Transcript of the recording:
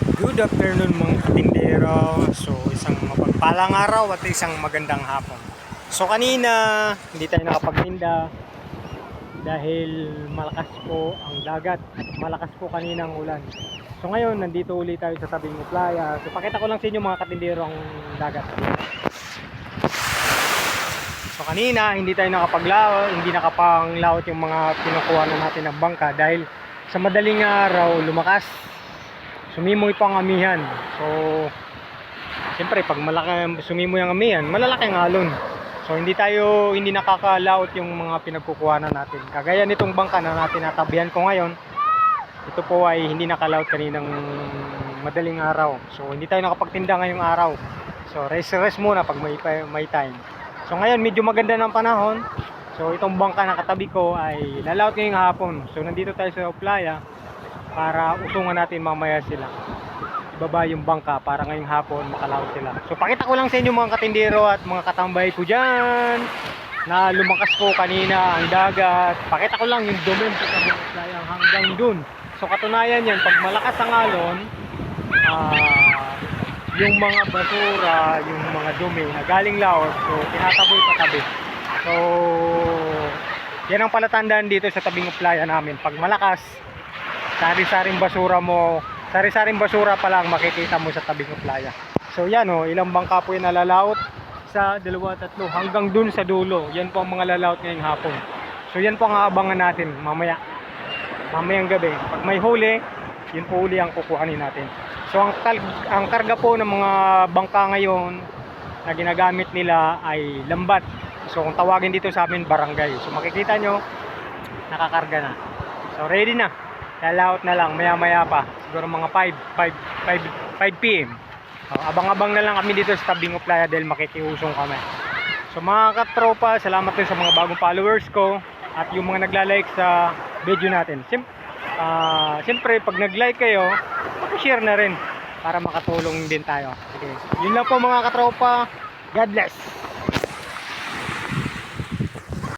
Good afternoon mga katindero. So isang mapagpalang araw at isang magandang hapon. So kanina hindi tayo nakapagtinda dahil malakas po ang dagat at malakas po kanina ang ulan. So ngayon nandito ulit tayo sa tabing playa. So pakita ko lang sa inyo mga katindero ang dagat. So kanina hindi tayo nakapaglaot, hindi nakapanglaot yung mga kinukuha na natin ng bangka dahil sa madaling araw lumakas. Sumimoy pa ang amihan. So siyempre pag malaki sumimoy ang amihan, malalaki ang alon. So hindi nakakalaot yung mga pinagkukuhanan natin. Kagaya nitong bangka na natin natabihan ko ngayon, ito po ay hindi nakalaot kaninang madaling araw. So hindi tayo nakapagtinda ngayong araw. So rest muna pag may time. So ngayon medyo maganda ng panahon. So itong bangka na katabi ko ay lalaot ngayong hapon. So nandito tayo sa playa para usungan natin mamaya sila. Ibaba yung bangka para ngayong hapon makalaot sila. So pakita ko lang sa inyo mga katindero at mga katambay ko dyan na lumakas po kanina ang dagat. Pakita ko lang yung dumi sa tabing playa hanggang dun. So katunayan yan, pag malakas ang alon, yung mga basura, yung mga dumi na galing laot, so tinataboy patabi. So yan ang palatandaan dito sa tabing playa namin. Pag malakas, sari-saring basura pa lang makikita mo sa tabing playa. So yan ilang bangka po yung nalalaot, isa, dalawa, tatlo, hanggang dun sa dulo. Yan po ang mga lalaot ngayong hapon. So yan po ang aabangan natin mamayang gabi. Pag may huli, yun po huli ang kukuhanin natin. So ang karga po ng mga bangka ngayon na ginagamit nila ay lambat. So kung tawagin dito sa amin, barangay. So makikita nyo, nakakarga na. So ready na. Lalaot na lang, maya pa. Siguro mga 5 PM. Abang-abang na lang kami dito sa tabing playa dahil makikiusong kami. So mga katropa, salamat din sa mga bagong followers ko at yung mga nagla-like sa video natin. Siyempre, pag nag-like kayo, share na rin para makatulong din tayo. Okay. Yun lang po mga katropa. God bless.